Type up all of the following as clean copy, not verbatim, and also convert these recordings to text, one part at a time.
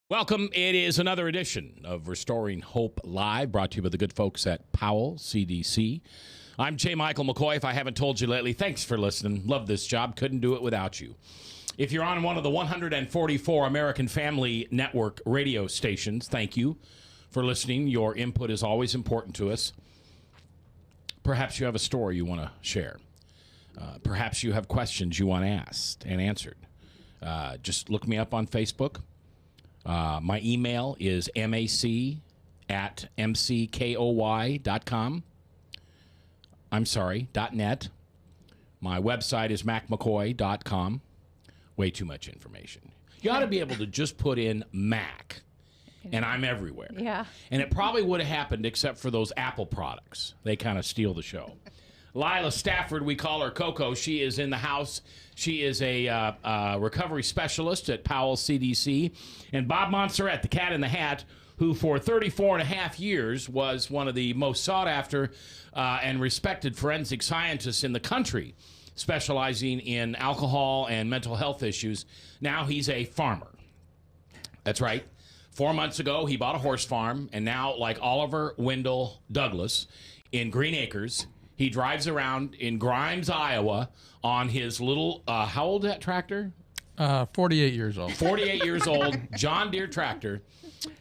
Welcome. It is another edition of Restoring Hope Live, brought to you by the good folks at Powell CDC. I'm J. Michael McCoy. If I haven't told you lately, thanks for listening. Love this job. Couldn't do it without you. If you're on one of the 144 American Family Network radio stations, thank you for listening. Your input is always important to us. Perhaps you have a story you want to share. Perhaps you have questions you want asked and answered. Just look me up on Facebook. My email is mac@mckoy.com. I'm sorry, .net. My website is macmccoy.com. Way too much information. You ought to be able to just put in Mac, and I'm everywhere. Yeah. And it probably would have happened except for those Apple products. They kind of steal the show. Lila Stafford, we call her Coco. She is in the house. She is a recovery specialist at Powell CDC. And Bob Montserrat, the cat in the hat, who for 34 and a half years was one of the most sought after and respected forensic scientists in the country, specializing in alcohol and mental health issues. Now he's a farmer. That's right. 4 months ago, he bought a horse farm. And now, like Oliver Wendell Douglas in Green Acres, he drives around in Grimes, Iowa on his little, how old is that tractor? 48 years old. 48 years old, John Deere tractor,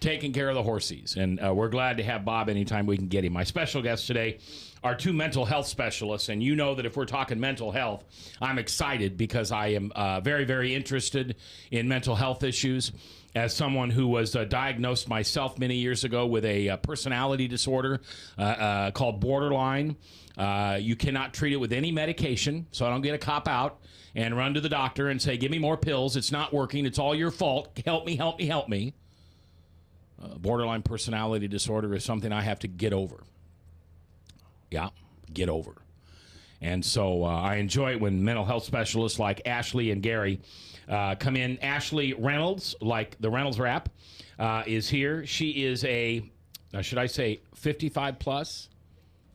taking care of the horsies. And we're glad to have Bob anytime we can get him. My special guests today are two mental health specialists. And you know that if we're talking mental health, I'm excited because I am very, very interested in mental health issues. As someone who was diagnosed myself many years ago with a personality disorder called borderline. You cannot treat it with any medication, so I don't get a cop out and run to the doctor and say, give me more pills. It's not working. It's all your fault. Help me, help me, help me. Borderline personality disorder is something I have to get over. Yeah, get over. And so I enjoy it when mental health specialists like Ashley and Gery come in. Ashley Reynolds, like the Reynolds rap, is here. She is a, should I say, 55 plus?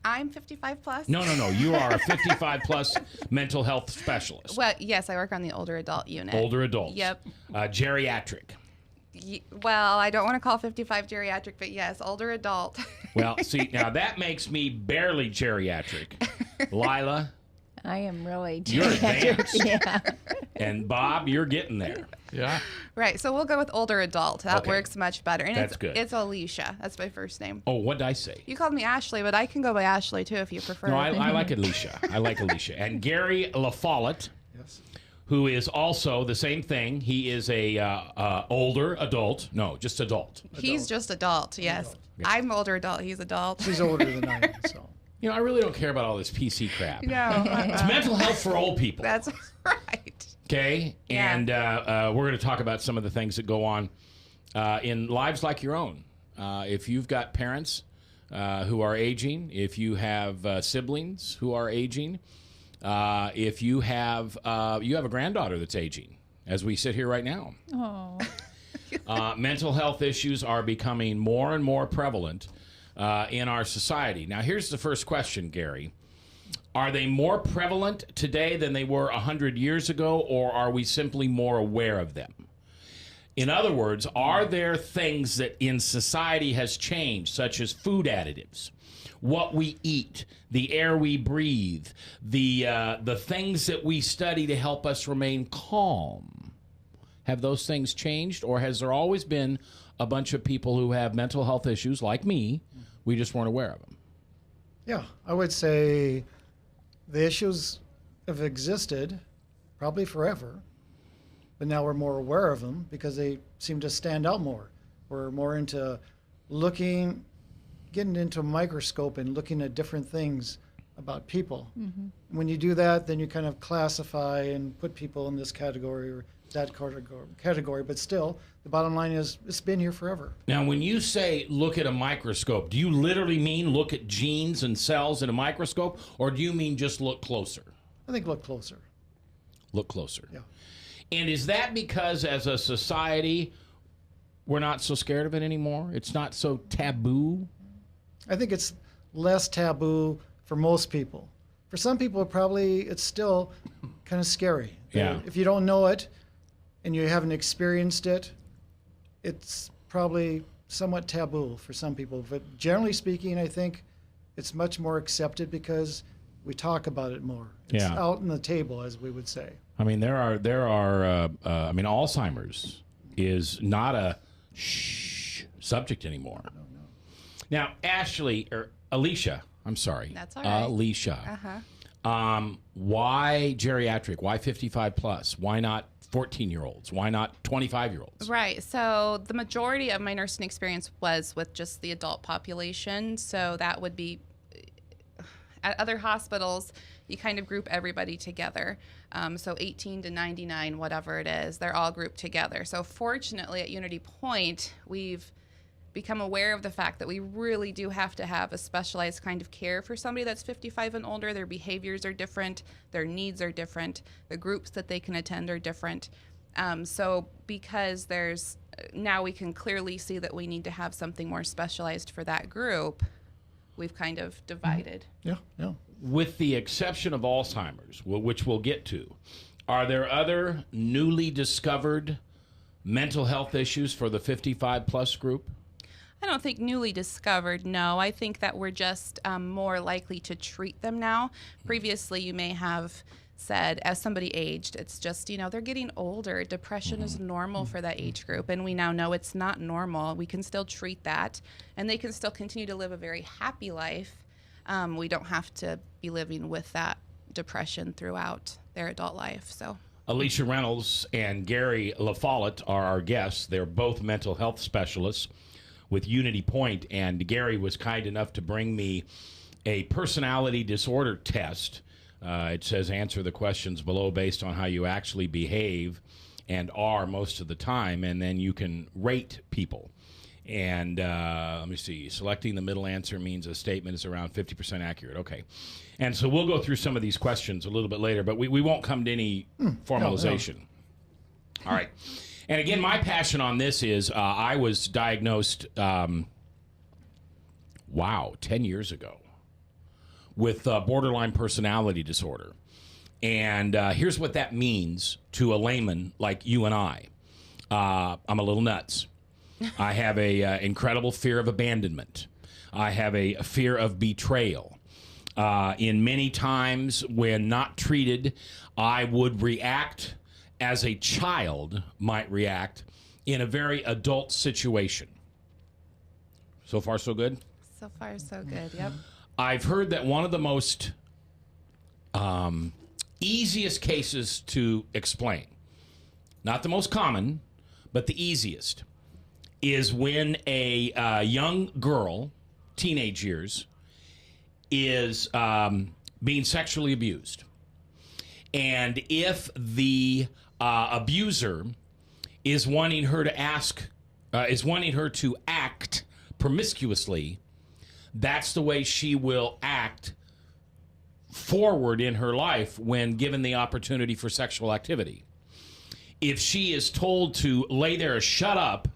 I'm 55 plus. No. You are a 55 plus mental health specialist. Well, yes, I work on the older adult unit. Older adults. Yep. Geriatric. Well, I don't want to call 55 geriatric, but yes, older adult. Well, see, now that makes me barely geriatric. Lila, I am really you're advanced. Yeah. And Bob, you're getting there. Yeah. Right, so we'll go with older adult. That Okay. works much better. And That's it's, good. It's Alysha. That's my first name. Oh, what did I say? You called me Ashley, but I can go by Ashley too if you prefer. No, I like Alysha. I like Alysha. And Gery LaFollette, Yes. who is also the same thing. He is a older adult. No, just adult. He's just adult, yes. Adult. Yeah. I'm older adult. He's adult. She's older than I am, so. You know, I really don't care about all this PC crap. No. It's mental health for old people. That's right. Okay? Yeah. And we're going to talk about some of the things that go on in lives like your own. If you've got parents who are aging, if you have siblings who are aging, if you have a granddaughter that's aging, as we sit here right now. Oh. Mental health issues are becoming more and more prevalent in our society. Now, here's the first question, Gery. Are they more prevalent today than they were 100 years ago, or are we simply more aware of them? In other words, are there things that in society has changed, such as food additives, what we eat, the air we breathe, the things that we study to help us remain calm? Have those things changed, or has there always been a bunch of people who have mental health issues like me? We just weren't aware of them. Yeah, I would say the issues have existed probably forever, but now we're more aware of them because they seem to stand out more. We're more into getting into a microscope and looking at different things about people. Mm-hmm. When you do that, then you kind of classify and put people in this category or that category, but still, the bottom line is it's been here forever. Now, when you say look at a microscope, do you literally mean look at genes and cells in a microscope, or do you mean just look closer? I think look closer. Look closer. Yeah. And is that because as a society, we're not so scared of it anymore? It's not so taboo? I think it's less taboo for most people. For some people, it's still kind of scary. Yeah. If you don't know it and you haven't experienced it, it's probably somewhat taboo for some people. But generally speaking, I think it's much more accepted because we talk about it more. It's Yeah. out on the table, as we would say. I mean, there are. I mean, Alzheimer's is not a subject anymore. Now, Ashley or Alysha, I'm sorry. That's all right. Alysha. Why geriatric? Why 55 plus? Why not 14-year-olds? Why not 25-year-olds? Right. So the majority of my nursing experience was with just the adult population. So that would be at other hospitals, you kind of group everybody together. So 18 to 99, whatever it is, they're all grouped together. So fortunately at Unity Point, we've become aware of the fact that we really do have to have a specialized kind of care for somebody that's 55 and older. Their behaviors are different, their needs are different, the groups that they can attend are different. So because now we can clearly see that we need to have something more specialized for that group, we've kind of divided. Yeah, yeah. With the exception of Alzheimer's, which we'll get to, are there other newly discovered mental health issues for the 55 plus group? I don't think newly discovered, no. I think that we're just more likely to treat them now. Previously, you may have said, as somebody aged, it's just, they're getting older. Depression is normal for that age group, and we now know it's not normal. We can still treat that, and they can still continue to live a very happy life. We don't have to be living with that depression throughout their adult life. So, Alysha Reynolds and Gery LaFollette are our guests. They're both mental health specialists with Unity Point, and Gery was kind enough to bring me a personality disorder test. It says answer the questions below based on how you actually behave and are most of the time, and then you can rate people. And let me see, selecting the middle answer means a statement is around 50% accurate. Okay. And so we'll go through some of these questions a little bit later, but we won't come to any formalization. No. All right. And again, my passion on this is I was diagnosed, 10 years ago with borderline personality disorder. And here's what that means to a layman like you and I. I'm a little nuts. I have a incredible fear of abandonment. I have a fear of betrayal. In many times when not treated, I would react as a child might react in a very adult situation. So far, so good? So far, so good, yep. I've heard that one of the most easiest cases to explain, not the most common, but the easiest, is when a young girl, teenage years, is being sexually abused. And if the abuser is wanting her to act promiscuously, that's the way she will act forward in her life when given the opportunity for sexual activity. If she is told to lay there and shut up,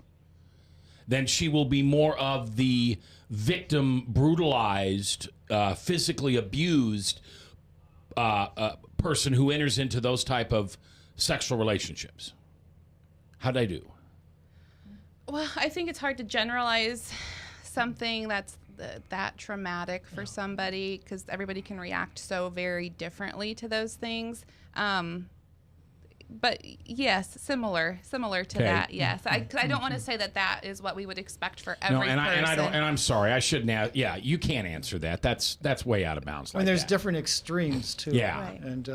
then she will be more of the victim, brutalized, physically abused person who enters into those type of sexual relationships. How'd I do? Well, I think it's hard to generalize something that's that traumatic for somebody because everybody can react so very differently to those things. But yes, similar to that. Yes, I don't want to say that is what we would expect for every person. And I'm sorry, I shouldn't. Yeah, you can't answer that. That's way out of bounds. I mean, there's different extremes too. Yeah, right. And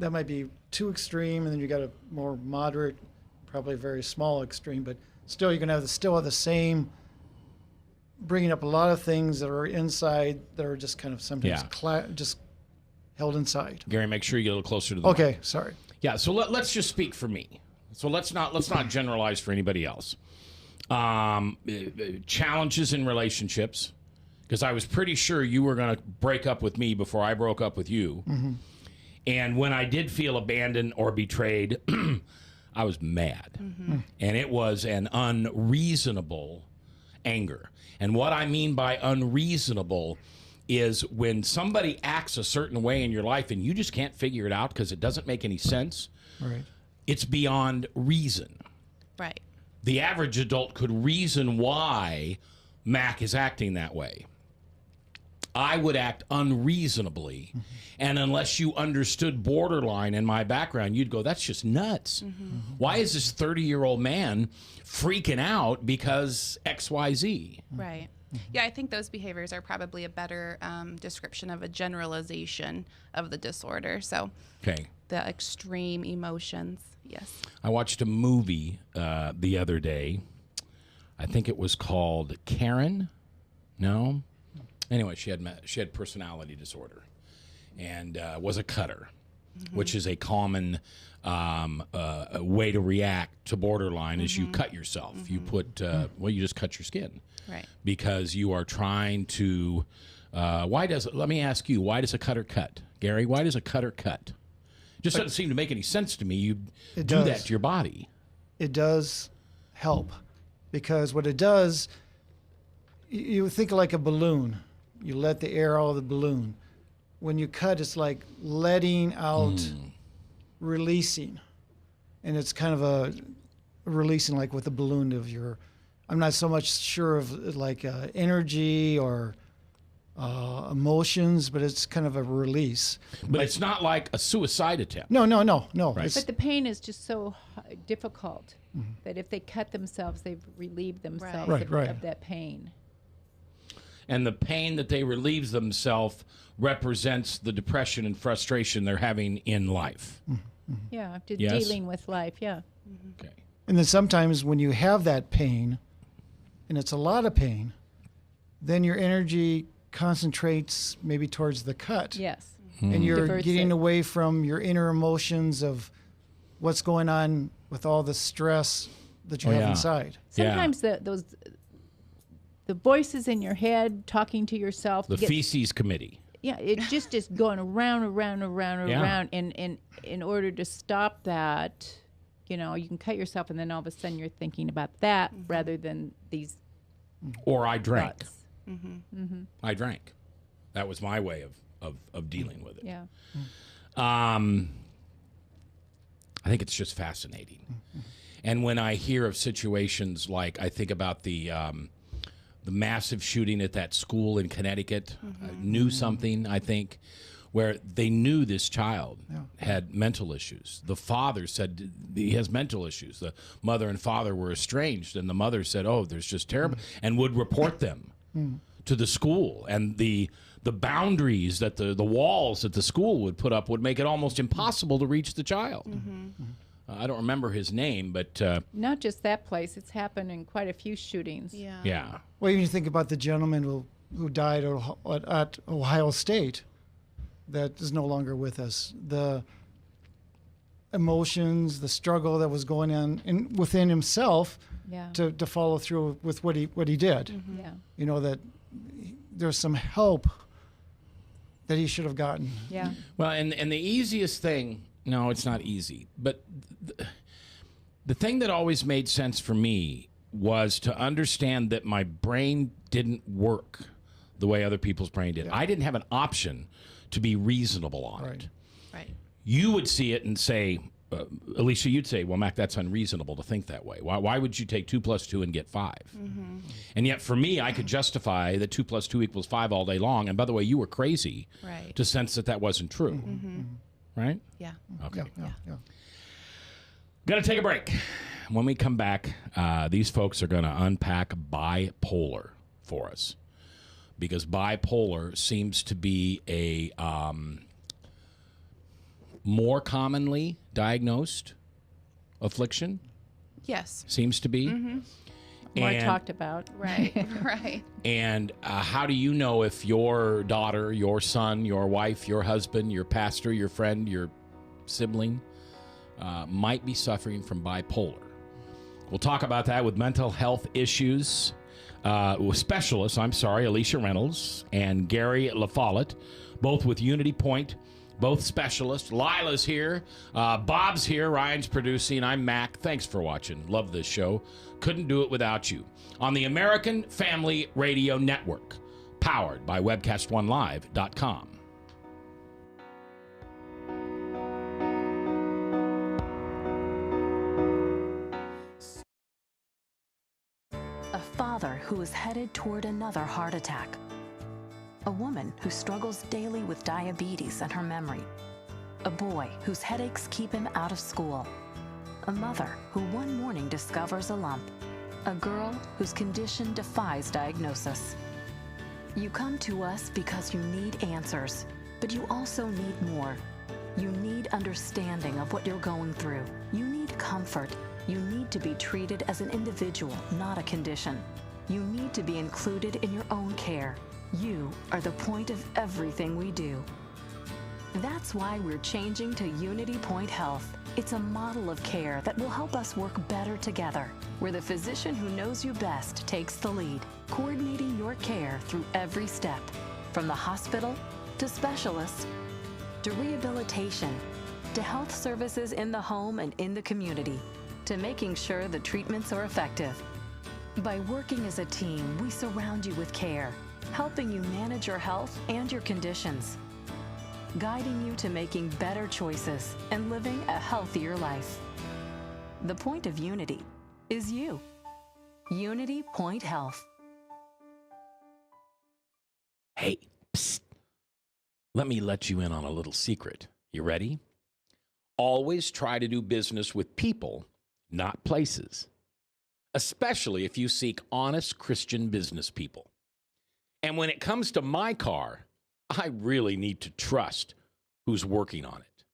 that might be too extreme, and then you got a more moderate, probably very small extreme. But still, you can have the same, bringing up a lot of things that are inside that are just kind of sometimes just held inside. Gery, make sure you get a little closer to the Okay, mic. sorry. Yeah, so let's just speak for me. So let's not generalize for anybody else. Challenges in relationships, because I was pretty sure you were going to break up with me before I broke up with you. Mm-hmm. And when I did feel abandoned or betrayed, I was mad. Mm-hmm. And it was an unreasonable anger. And what I mean by unreasonable is when somebody acts a certain way in your life and you just can't figure it out because it doesn't make any sense. Right. It's beyond reason. Right. the average adult could reason why Mac is acting that way. I would act unreasonably. And unless you understood borderline in my background, you'd go, that's just nuts. Why is this 30-year-old man freaking out because XYZ? Right. Yeah, I think those behaviors are probably a better description of a generalization of the disorder. So Okay. the extreme emotions, yes. I watched a movie the other day. I think it was called Karen. No? Anyway, she had personality disorder and was a cutter, which is a common way to react to borderline is you cut yourself. You put, you just cut your skin. Right. Because you are trying to, let me ask you, why does a cutter cut? Gary, why does a cutter cut? Just doesn't seem to make any sense to me. You do that to your body. It does help because what it does, you think like a balloon. You let the air out of the balloon. When you cut, it's like letting out, releasing. And it's kind of a releasing like with a balloon of your, I'm not so much sure of like energy or emotions, but it's kind of a release. But it's not like a suicide attempt. No. Right. But the pain is just so difficult that if they cut themselves, they've relieved themselves Right. of that pain. And the pain that they relieve themselves represents the depression and frustration they're having in life. Yeah, Yes? dealing with life, yeah. Okay. And then sometimes when you have that pain, and it's a lot of pain, then your energy concentrates maybe towards the cut. Yes. And you're Diverts getting it. away from your inner emotions of what's going on with all the stress that you have yeah. inside. Sometimes the voices in your head talking to yourself. The feces committee. Yeah, it just is going around, and in order to stop that, you can cut yourself, and then all of a sudden you're thinking about that rather than these Or I drank. thoughts. I drank. That was my way of dealing with it. Yeah. I think it's just fascinating. And when I hear of situations like, I think about the massive shooting at that school in Connecticut, knew something, I think, where they knew this child had mental issues. The father said he has mental issues. The mother and father were estranged, and the mother said, oh, there's just terrible, and would report them to the school. And the boundaries that the walls that the school would put up would make it almost impossible to reach the child. I don't remember his name, but Not just that place. It's happened in quite a few shootings. yeah. Well, even you think about the gentleman who died at Ohio State that is no longer with us. The emotions, the struggle that was going on within himself Yeah. to follow through with what he did. Yeah. You know, that there's some help that he should have gotten. Yeah. Well, and the easiest thing, no, it's not easy, but the thing that always made sense for me was to understand that my brain didn't work the way other people's brain did. I didn't have an option to be reasonable on it. Right. You would see it and say, Alysha, you'd say, well, Mac, that's unreasonable to think that way. Why would you take 2 + 2 and get 5? And yet for me, I could justify that 2 + 2 = 5 all day long. And by the way, you were crazy Right. to sense that wasn't true. Right? Yeah. Okay. Yeah. Gonna take a break. When we come back, these folks are gonna unpack bipolar for us, because bipolar seems to be a more commonly diagnosed affliction. Yes. Seems to be. More And- talked about. Right. Right. And how do you know if your daughter, your son, your wife, your husband, your pastor, your friend, your sibling might be suffering from bipolar? We'll talk about that with mental health issues with specialists, Alysha Reynolds and Gery LaFollette, both with Unity Point, both specialists. Lila's here. Bob's here. Ryan's producing. I'm Mac. Thanks for watching. Love this show. Couldn't do it without you. On the American Family Radio Network, powered by webcast1live.com. headed toward another heart attack. A woman who struggles daily with diabetes and her memory. A boy whose headaches keep him out of school. A mother who one morning discovers a lump. A girl whose condition defies diagnosis. You come to us because you need answers, but you also need more. You need understanding of what you're going through. You need comfort. You need to be treated as an individual, not a condition. You need to be included in your own care. You are the point of everything we do. That's why we're changing to Unity Point Health. It's a model of care that will help us work better together, where the physician who knows you best takes the lead, coordinating your care through every step, from the hospital to specialists to rehabilitation to health services in the home and in the community, to making sure the treatments are effective. By working as a team, we surround you with care, helping you manage your health and your conditions, guiding you to making better choices and living a healthier life. The point of Unity is you. Unity Point Health. Hey, psst. Let me let you in on a little secret. You ready? Always try to do business with people, not places. Especially if you seek honest Christian business people. And when it comes to my car, I really need to trust who's working on it.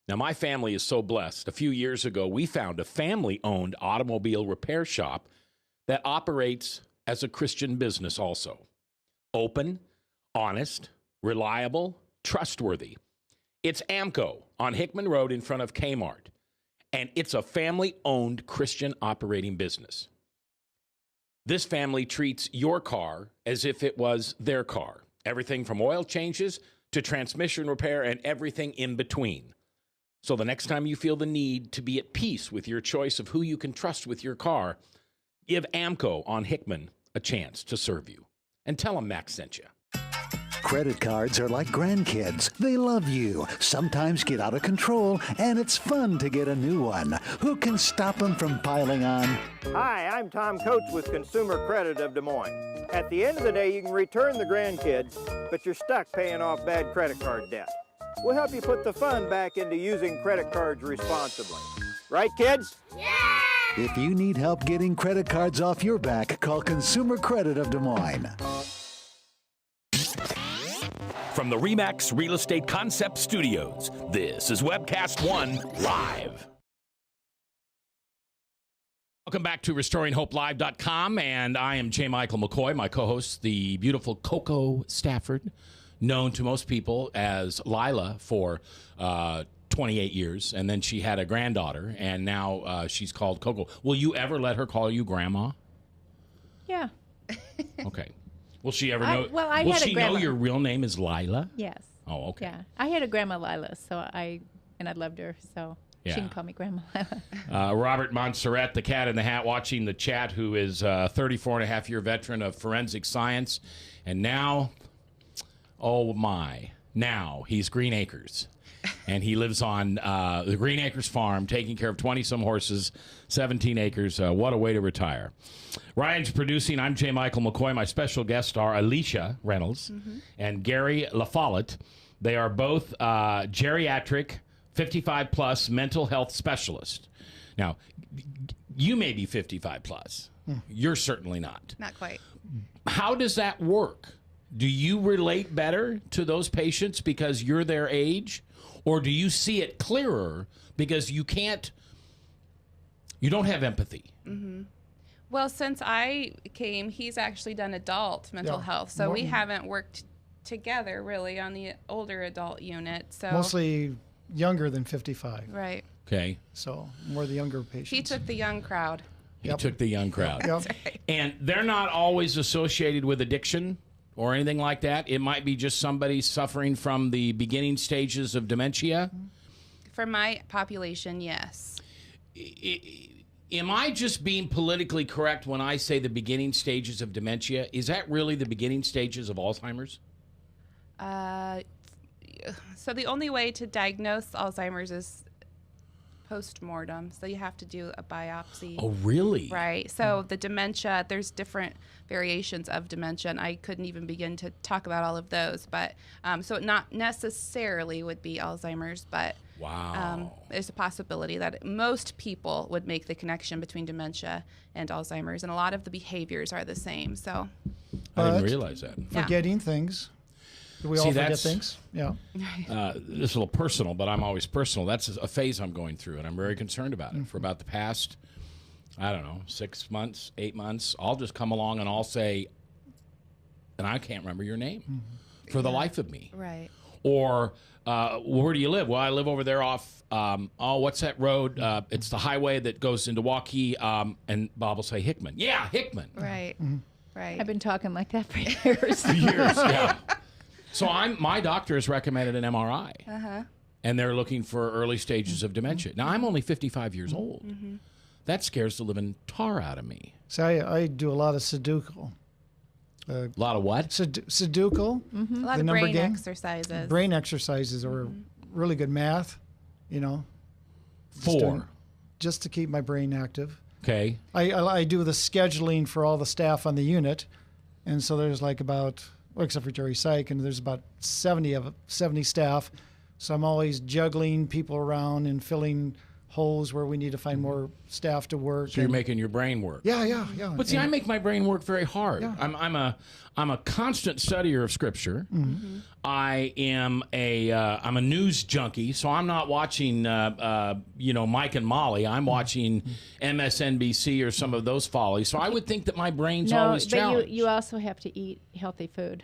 Now, my family is so blessed. A few years ago, we found a family-owned automobile repair shop that operates as a Christian business also. Open, honest, reliable, trustworthy. It's AMCO on Hickman Road in front of Kmart. And it's a family-owned Christian operating business. This family treats your car as if it was their car. Everything from oil changes to transmission repair and everything in between. So the next time you feel the need to be at peace with your choice of who you can trust with your car, give AMCO on Hickman a chance to serve you. And tell them Max sent you. Credit cards are like grandkids. They love you, sometimes get out of control, and it's fun to get a new one. Who can stop them from piling on? Hi, I'm Tom Coates with Consumer Credit of Des Moines. At the end of the day, you can return the grandkids, but you're stuck paying off bad credit card debt. We'll help you put the fun back into using credit cards responsibly. Right, kids? Yeah! If you need help getting credit cards off your back, call Consumer Credit of Des Moines. From the RE/MAX Real Estate Concept Studios, this is Webcast One Live. Welcome back to RestoringHopeLive.com, and I am J. Michael McCoy, my co-host, the beautiful Coco Stafford, known to most people as Lila for 28 years, and then she had a granddaughter, and now she's called Coco. Will you ever let her call you Grandma? Yeah. Okay. Will she ever know? I will had she a grandma. know your real name is Lila? Yes. Oh, okay. Yeah. I had a grandma Lila, I loved her, so Yeah. she can call me Grandma Lila. Robert Montserrat, the cat in the hat, watching the chat, who is a 34-and-a-half-year veteran of forensic science. And now, oh my, now he's Green Acres. And he lives on the Green Acres farm, taking care of 20-some horses, 17 acres. What a way to retire. Ryan's producing. I'm J. Michael McCoy. My special guests are Alysha Reynolds and Gery LaFollette. They are both geriatric, 55-plus mental health specialists. Now, you may be 55-plus. You're certainly not. Not quite. How does that work? Do you relate better to those patients because you're their age? Or do you see it clearer because you don't have empathy? Mm-hmm. Well, since I came, he's actually done adult mental health. So we haven't worked together really on the older adult unit. So Mostly younger than 55. Right. Okay. So more the younger patients. He took the young crowd. He took the young crowd. Yep. Right. And they're not always associated with addiction or anything like that. It might be just somebody suffering from the beginning stages of dementia. For my population, yes. Am I just being politically correct when I say the beginning stages of dementia? Is that really the beginning stages of Alzheimer's? So the only way to diagnose Alzheimer's is post-mortem, so you have to do a biopsy. Oh, really? Right. So the dementia, there's different variations of dementia, and I couldn't even begin to talk about all of those. But so it not necessarily would be Alzheimer's, but Wow. there's a possibility that most people would make the connection between dementia and Alzheimer's, and a lot of the behaviors are the same. So I didn't But- realize that. Yeah. Forgetting things. Do we See, all forget that's- things? Yeah. This is a little personal, but I'm always personal. That's a phase I'm going through, and I'm very concerned about it. For about the past, I don't know, 6 months, 8 months, I'll just come along and I'll say, and I can't remember your name for the life of me. right. Or, where do you live? Well, I live over there off, what's that road? It's the highway that goes into Waukee, and Bob will say Hickman. Yeah, Hickman. Right. Right. I've been talking like that for years. For years, yeah. So my doctor has recommended an MRI, and they're looking for early stages of dementia. Now, I'm only 55 years old. That scares the living tar out of me. So I do a lot of Sudoku. A lot of what? Sudoku, a lot the of number brain game. exercises. Brain exercises or really good math, you know. Four. Just to keep my brain active. Okay. I do the scheduling for all the staff on the unit, and so there's like about, well, except for Gery Psych, and there's about 70 staff. So I'm always juggling people around and filling holes where we need to find more staff to work. So you're and- making your brain work. yeah. But see, And- I make my brain work very hard. Yeah. I'm a constant studier of Scripture. I am I'm a news junkie, so I'm not watching Mike and Molly. I'm watching MSNBC or some of those follies. So I would think that my brain's No, always but challenged. you also have to eat healthy food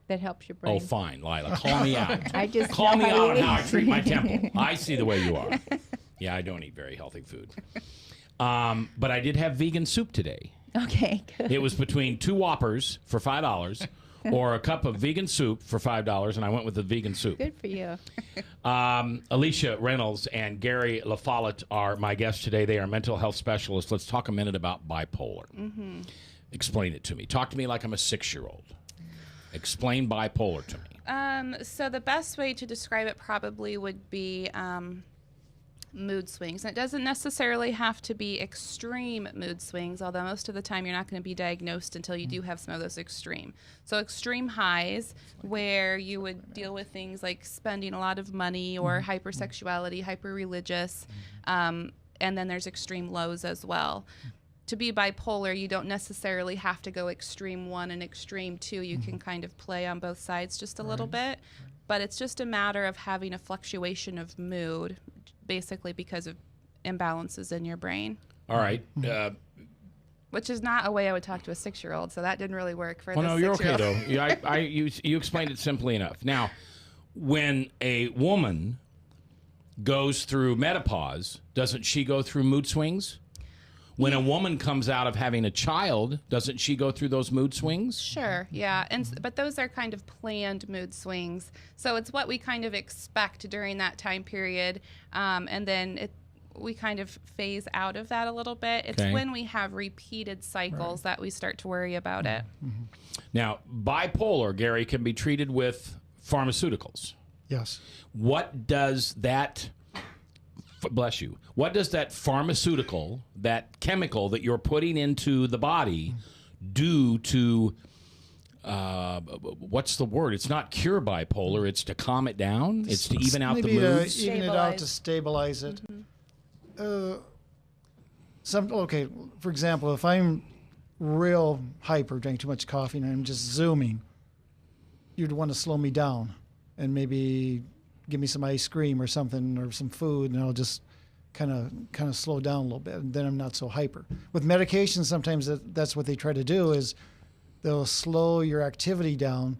that helps your brain. Oh, fine, Lila, call me out. I just Call know me how out you on how I eat. treat my temple. I see the way you are. Yeah, I don't eat very healthy food. But I did have vegan soup today. Okay, good. It was between 2 Whoppers for $5 or a cup of vegan soup for $5, and I went with the vegan soup. Good for you. Alysha Reynolds and Gery LaFollette are my guests today. They are mental health specialists. Let's talk a minute about bipolar. Explain it to me. Talk to me like I'm a 6-year-old. Explain bipolar to me. So the best way to describe it probably would be mood swings. And it doesn't necessarily have to be extreme mood swings, although most of the time you're not going to be diagnosed until you do have some of those extreme. So extreme highs where you would deal with things like spending a lot of money or hypersexuality, hyper-religious, and then there's extreme lows as well. To be bipolar, you don't necessarily have to go extreme 1 and extreme 2. You can kind of play on both sides just a little bit, but it's just a matter of having a fluctuation of mood, basically because of imbalances in your brain. All right. Which is not a way I would talk to a 6-year-old, so that didn't really work for Well, this no, you're okay, 6-year-old. though. You explained it simply enough. Now, when a woman goes through menopause, doesn't she go through mood swings? When a woman comes out of having a child, doesn't she go through those mood swings? Sure, yeah, but those are kind of planned mood swings. So it's what we kind of expect during that time period, and then we kind of phase out of that a little bit. It's Okay. when we have repeated cycles that we start to worry about it. Now, bipolar, Gery, can be treated with pharmaceuticals. Yes. What does that, bless you, what does that pharmaceutical, that chemical that you're putting into the body do to, what's the word? It's not cure bipolar, it's to calm it down, it's to even out the Maybe moods. even it out to stabilize it. For example, if I'm real hyper, drink too much coffee, and I'm just zooming, you'd want to slow me down and maybe give me some ice cream or something or some food, and I'll just kind of slow down a little bit, and then I'm not so hyper. With medication, sometimes that's what they try to do is they'll slow your activity down,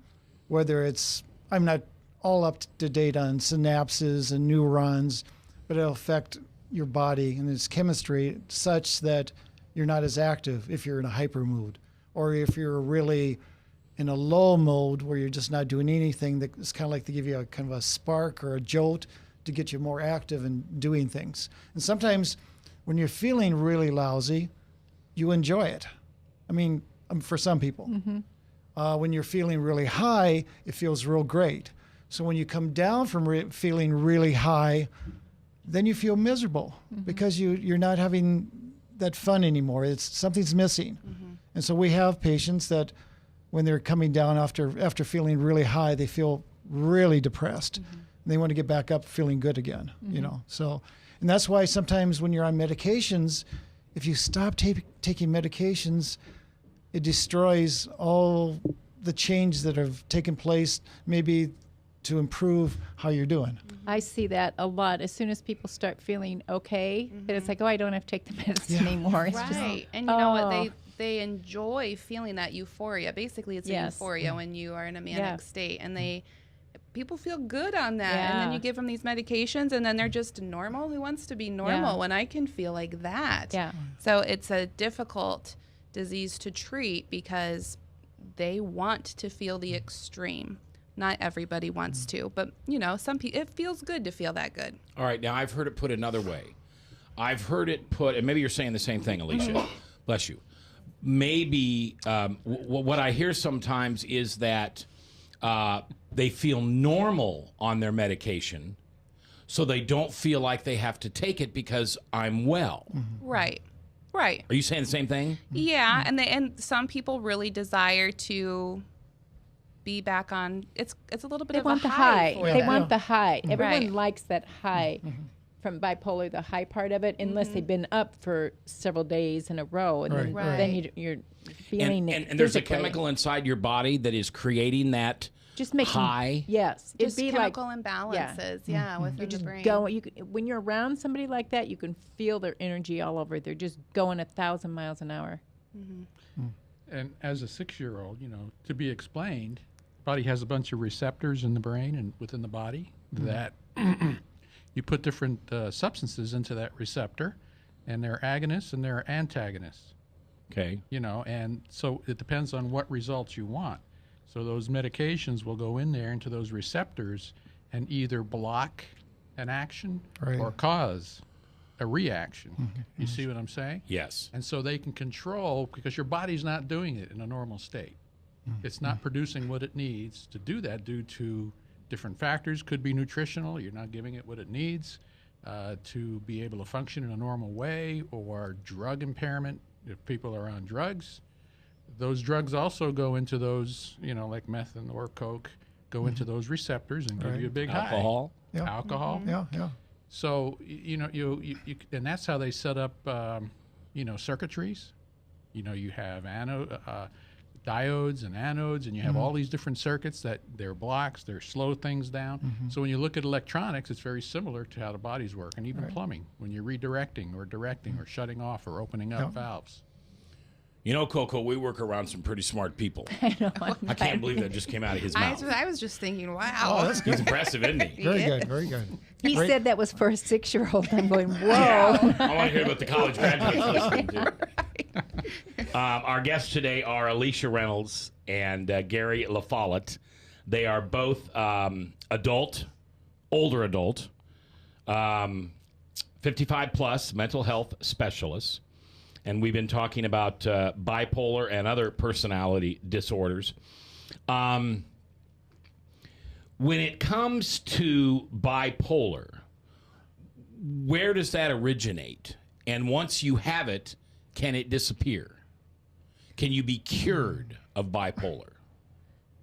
whether it's, I'm not all up to date on synapses and neurons, but it'll affect your body and its chemistry such that you're not as active if you're in a hyper mood, or if you're really in a low mode where you're just not doing anything. That's kind of like to give you a kind of a spark or a jolt to get you more active and doing things. And sometimes when you're feeling really lousy, you enjoy it. I mean, for some people. When you're feeling really high, it feels real great. So when you come down from feeling really high, then you feel miserable because you're not having that fun anymore. Something's missing. And so we have patients that when they're coming down after feeling really high, they feel really depressed. And they want to get back up feeling good again, you know. So, and that's why sometimes when you're on medications, if you stop taking medications, it destroys all the change that have taken place, maybe to improve how you're doing. I see that a lot. As soon as people start feeling okay, then it's like, oh, I don't have to take the medicine anymore. It's just, Right. And you know what? They enjoy feeling that euphoria. Basically, it's a euphoria when you are in a manic state. And people feel good on that. And then you give them these medications, and then they're just normal. Who wants to be normal when I can feel like that? Yeah. So it's a difficult disease to treat because they want to feel the extreme. Not everybody wants to, but you know, some people, it feels good to feel that good. All right, now I've heard it put another way. I've heard it put, and maybe you're saying the same thing, Alysha. Bless you. Maybe what I hear sometimes is that they feel normal on their medication, so they don't feel like they have to take it because I'm well. Right. Right. Are you saying the same thing? Yeah, and some people really desire to be back on. It's a little bit they of want a the high. for They them. want the high. Everyone Right. likes that high from bipolar, the high part of it, unless they've been up for several days in a row, and then, Right. then you're feeling it. And there's a physically. chemical inside your body that is creating that just making high. Yes, Just it'd be chemical like imbalances, within you're just the brain. going. When you're around somebody like that, you can feel their energy all over. They're just going 1,000 miles an hour. And as a 6-year-old, you know, to be explained, body has a bunch of receptors in the brain and within the body that you put different substances into that receptor, and there are agonists and there are antagonists. Okay. You know, and so it depends on what results you want. So those medications will go in there into those receptors and either block an action or cause a reaction. You see what I'm saying? Yes. And so they can control, because your body's not doing it in a normal state. It's not producing what it needs to do that due to different factors. Could be nutritional. You're not giving it what it needs to be able to function in a normal way, or drug impairment if people are on drugs. Those drugs also go into those, you know, like meth or coke, go into those receptors and give you a big Alcohol. high. Alcohol. Yeah. So, you know, you and that's how they set up, you know, circuitries. You know, you have diodes and anodes, and you have all these different circuits that they're blocks, they're slow things down. So when you look at electronics, it's very similar to how the bodies work, and even plumbing, when you're redirecting or directing or shutting off or opening up valves. You know, Coco, we work around some pretty smart people. I know. I can't believe that just came out of his mouth. I was just thinking, wow. Oh, that's He's impressive, isn't he? very good. Very good. He said that was for a 6-year-old. I'm going, whoa. Yeah. I want to hear what the college graduates listening to. Our guests today are Alysha Reynolds and Gery LaFollette. They are both older adult, 55 plus mental health specialists. And we've been talking about bipolar and other personality disorders. When it comes to bipolar, where does that originate? And once you have it, can it disappear? Can you be cured of bipolar?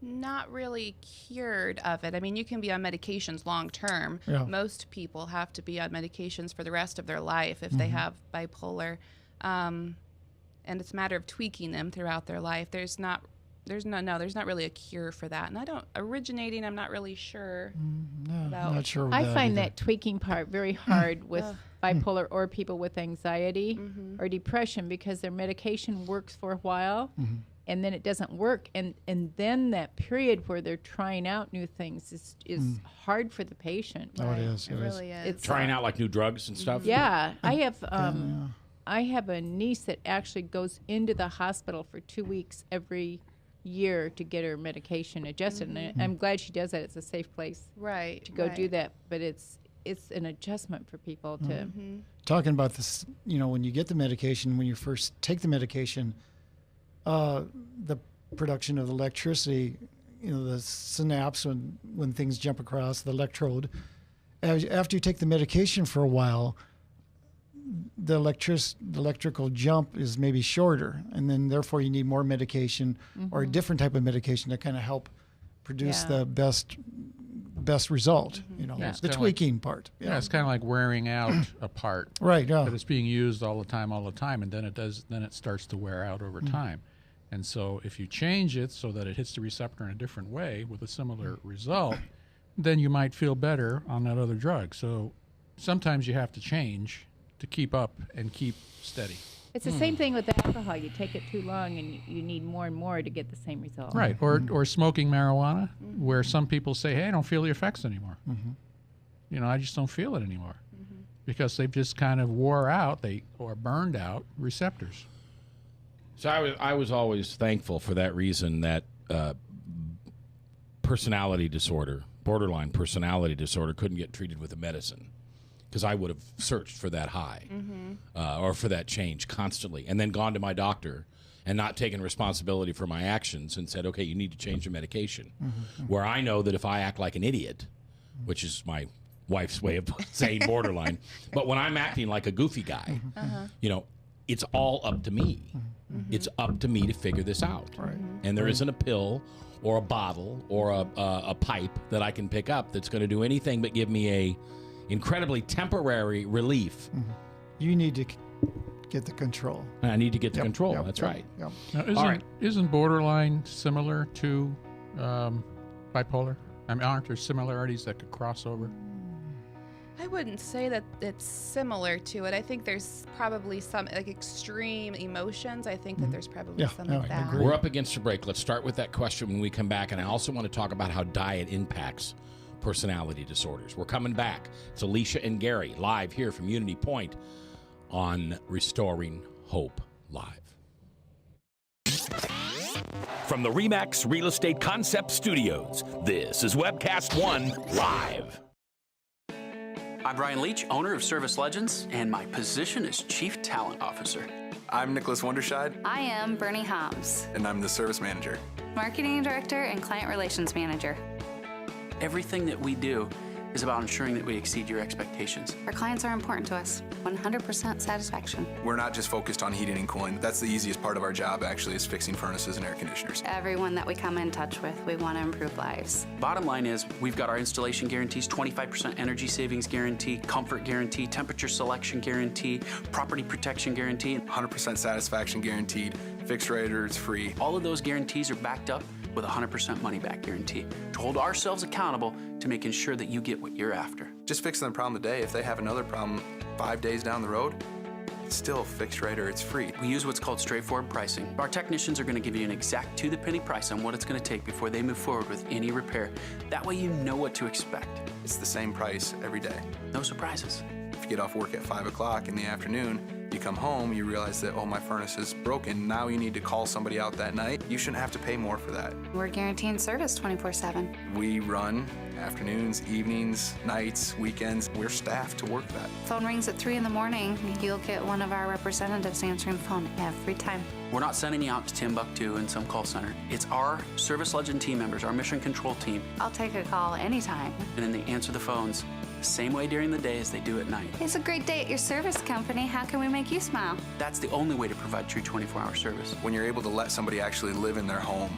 Not really cured of it. I mean, you can be on medications long term. Yeah. Most people have to be on medications for the rest of their life if they have bipolar. And it's a matter of tweaking them throughout their life. There's not really a cure for that. And I'm not really sure about. Not sure. I find that tweaking part very hard with bipolar or people with anxiety or depression, because their medication works for a while and then it doesn't work. And then that period where they're trying out new things is hard for the patient. Oh, it is. It really is. It's Trying out like new drugs and stuff? Yeah. I have a niece that actually goes into the hospital for 2 weeks every year to get her medication adjusted. And I'm glad she does that. It's a safe place to go do that. But it's an adjustment for people to. Talking about this, you know, when you get the medication, when you first take the medication, the production of electricity, you know, the synapse when things jump across the electrode, after you take the medication for a while, the electrical jump is maybe shorter, and then therefore you need more medication or a different type of medication to kind of help produce the best result. The tweaking part. Yeah, it's kind of like wearing out a part. Right. Yeah. But it's being used all the time, and then it starts to wear out over time. And so if you change it so that it hits the receptor in a different way with a similar result, then you might feel better on that other drug. So sometimes you have to change to keep up and keep steady. It's the same thing with alcohol. You take it too long and you need more and more to get the same result. Right. Or smoking marijuana, where some people say, hey, I don't feel the effects anymore. I just don't feel it anymore. Because they've just kind of wore out or burned out receptors. So I was always thankful for that reason that personality disorder, borderline personality disorder, couldn't get treated with a medicine, because I would have searched for that high or for that change constantly, and then gone to my doctor and not taken responsibility for my actions and said, okay, you need to change your medication. Where I know that if I act like an idiot, which is my wife's way of saying borderline, but when I'm acting like a goofy guy, it's all up to me. It's up to me to figure this out. And there isn't a pill or a bottle or a pipe that I can pick up that's going to do anything but give me a incredibly temporary relief. You need to get the control. I need to get the control. That's right. Now, isn't borderline similar to bipolar? I mean, aren't there similarities that could cross over? I wouldn't say that it's similar to it. I think there's probably some extreme emotions. I think that there's probably some of that. We're up against a break. Let's start with that question when we come back. And I also want to talk about how diet impacts personality disorders. We're coming back. It's Alysha and Gery live here from Unity Point on Restoring Hope Live. From the RE/MAX Real Estate Concept Studios, this is Webcast One Live. I'm Brian Leach, owner of Service Legends, and my position is Chief Talent Officer. I'm Nicholas Wonderscheid. I am Bernie Hobbs. And I'm the Service Manager. Marketing Director and Client Relations Manager. Everything that we do is about ensuring that we exceed your expectations. Our clients are important to us. 100% satisfaction. We're not just focused on heating and cooling. That's the easiest part of our job, actually, is fixing furnaces and air conditioners. Everyone that we come in touch with, we want to improve lives. Bottom line is, we've got our installation guarantees, 25% energy savings guarantee, comfort guarantee, temperature selection guarantee, property protection guarantee. 100% satisfaction guaranteed, fixed rate or it's free. All of those guarantees are backed up with a 100% money-back guarantee to hold ourselves accountable to making sure that you get what you're after. Just fixing the problem today. If they have another problem 5 days down the road, it's still fixed rate or it's free. We use what's called straightforward pricing. Our technicians are going to give you an exact to-the-penny price on what it's going to take before they move forward with any repair. That way you know what to expect. It's the same price every day. No surprises. If you get off work at 5 o'clock in the afternoon, you come home, you realize that, oh, my furnace is broken. Now you need to call somebody out that night. You shouldn't have to pay more for that. We're guaranteeing service 24/7. We run afternoons, evenings, nights, weekends. We're staffed to work that. Phone rings at 3 in the morning. You'll get one of our representatives answering the phone every time. We're not sending you out to Timbuktu in some call center. It's our Service Legend team members, our mission control team. I'll take a call anytime. And then they answer the phones the same way during the day as they do at night. It's a great day at your service company. How can we make you smile? That's the only way to provide true 24-hour service. When you're able to let somebody actually live in their home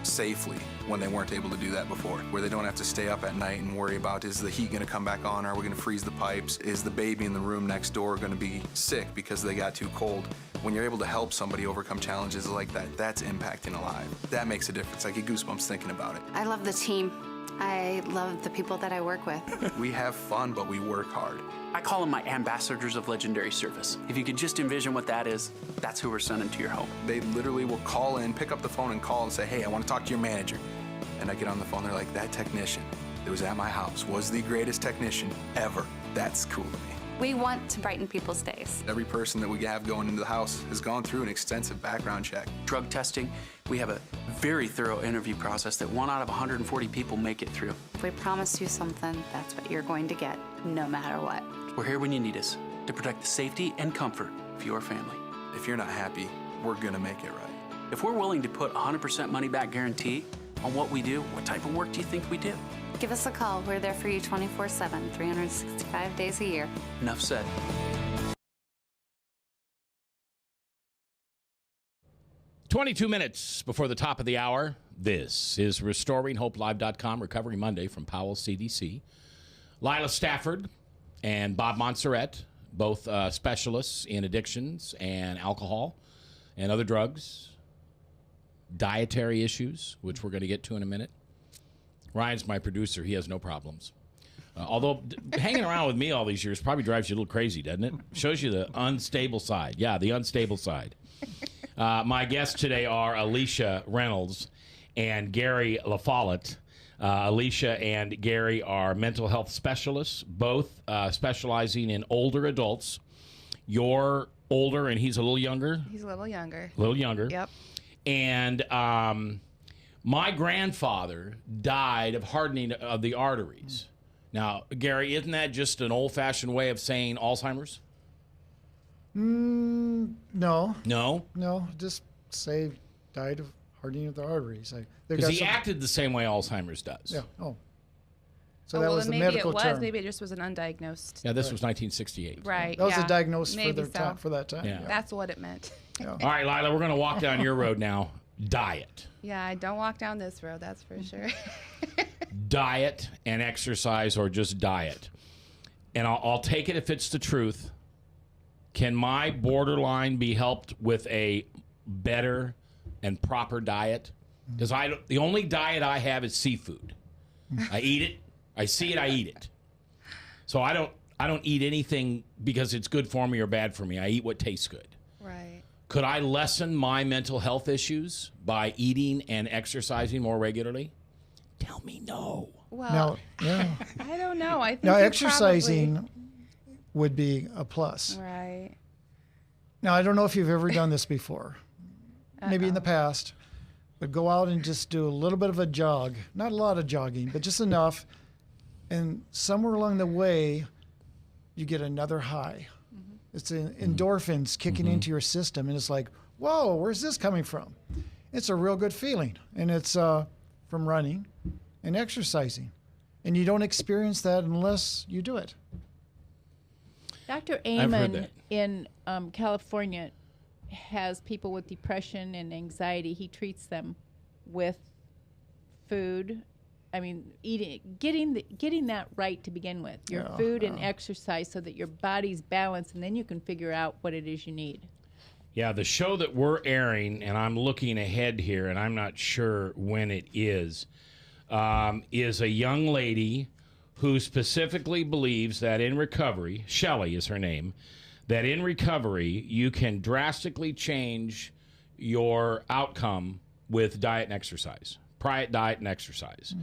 safely when they weren't able to do that before, where they don't have to stay up at night and worry about, is the heat going to come back on? Are we going to freeze the pipes? Is the baby in the room next door going to be sick because they got too cold? When you're able to help somebody overcome challenges like that, that's impacting a life. That makes a difference. I get goosebumps thinking about it. I love the team. I love the people that I work with. We have fun, but we work hard. I call them my ambassadors of legendary service. If you could just envision what that is, that's who we're sending to your home. They literally will call in, pick up the phone and call and say, hey, I want to talk to your manager. And I get on the phone, they're like, that technician that was at my house was the greatest technician ever. That's cool to me. We want to brighten people's days. Every person that we have going into the house has gone through an extensive background check. Drug testing, we have a very thorough interview process that 1 out of 140 people make it through. If we promise you something, that's what you're going to get, no matter what. We're here when you need us to protect the safety and comfort of your family. If you're not happy, we're gonna make it right. If we're willing to put 100% money back guarantee on what we do. What type of work do you think we do? Give us a call. We're there for you 24/7, 365 days a year. Enough said. "22 minutes before the top of the hour. This is RestoringHopeLive.com, Recovery Monday from Powell CDC. Lila Stafford and Bob Montserrat, both specialists in addictions and alcohol and other drugs, dietary issues, which we're going to get to in a minute. Ryan's my producer. He has no problems. Although hanging around with me all these years probably drives you a little crazy, doesn't it? Shows you the unstable side. Yeah, the unstable side. My guests today are Alysha Reynolds and Gery LaFollette. Alysha and Gery are mental health specialists, both specializing in older adults. You're older and he's a little younger? He's a little younger. A little younger. Yep. And my grandfather died of hardening of the arteries. Now, Gery, isn't that just an old-fashioned way of saying Alzheimer's? No. No? No, just say died of hardening of the arteries. Because he acted the same way Alzheimer's does. Yeah. Oh. So Oh, that well, was then the maybe medical it was. term. Maybe it just was an undiagnosed. Yeah, this was 1968. Right. That was yeah. a diagnosis Maybe for, so. for that time. Yeah. That's what it meant. Yeah. All right, Lila, we're going to walk down your road now. Diet. Yeah, I don't walk down this road, that's for sure. Diet and exercise, or just diet. And I'll take it if it's the truth. Can my borderline be helped with a better and proper diet? Because the only diet I have is seafood. I eat it. I see it. I eat it. So I don't eat anything because it's good for me or bad for me. I eat what tastes good. Right. Could I lessen my mental health issues by eating and exercising more regularly? Tell me no. Well, Now, yeah. I don't know. I think Now, you exercising would be a plus. Probably, right. Now, I don't know if you've ever done this before. Maybe in the past. But go out and just do a little bit of a jog. Not a lot of jogging, but just enough. And somewhere along the way, you get another high. It's endorphins kicking into your system. And it's like, whoa, where's this coming from? It's a real good feeling. And it's from running and exercising. And you don't experience that unless you do it. Dr. heard Amon that. in California has people with depression and anxiety. He treats them with food. I mean, getting that right to begin with. Your food and exercise so that your body's balanced, and then you can figure out what it is you need. Yeah, the show that we're airing, and I'm looking ahead here, and I'm not sure when it is a young lady who specifically believes that in recovery, Shelley is her name, that in recovery you can drastically change your outcome with diet and exercise. Diet and exercise.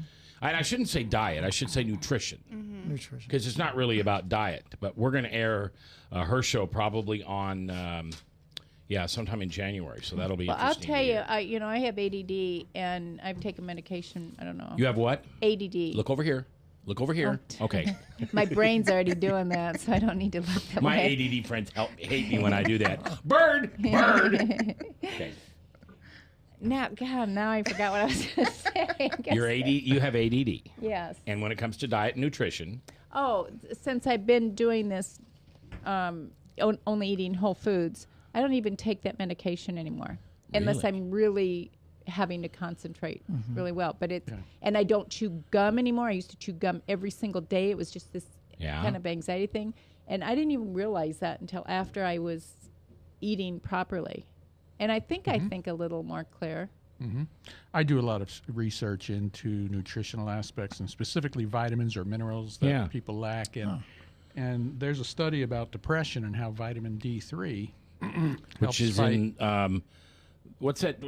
And I shouldn't say diet, I should say nutrition. Nutrition. Because it's not really about diet. But we're going to air her show probably on, sometime in January. So that'll be Well, I'll interesting. tell you, I have ADD, and I've taken medication. I don't know. You have what? ADD. Look over here. Look over here. Okay. My brain's already doing that, so I don't need to look that My way. ADD friends hate me when I do that. Bird! Okay. Now I forgot what I was going to say. You have ADD. Yes. And when it comes to diet and nutrition, Oh, since I've been doing this, only eating whole foods, I don't even take that medication anymore, unless Really? I'm really having to concentrate really well. But and I don't chew gum anymore. I used to chew gum every single day. It was just this kind of anxiety thing, and I didn't even realize that until after I was eating properly. And I think I think a little more clear. I do a lot of research into nutritional aspects and specifically vitamins or minerals that people lack. And there's a study about depression and how vitamin D3 which is in, what's that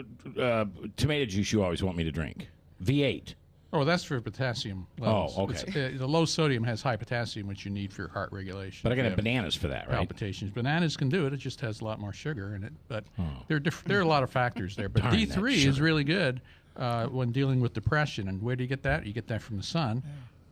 tomato juice you always want me to drink? V8. Oh, that's for potassium levels. Oh, okay. The low sodium has high potassium, which you need for your heart regulation. But I got to If have you have bananas for that, right? palpitations. Bananas can do it. It just has a lot more sugar in it. But there are a lot of factors there. But Darn that D3 is sugar. really good when dealing with depression. And where do you get that? You get that from the sun,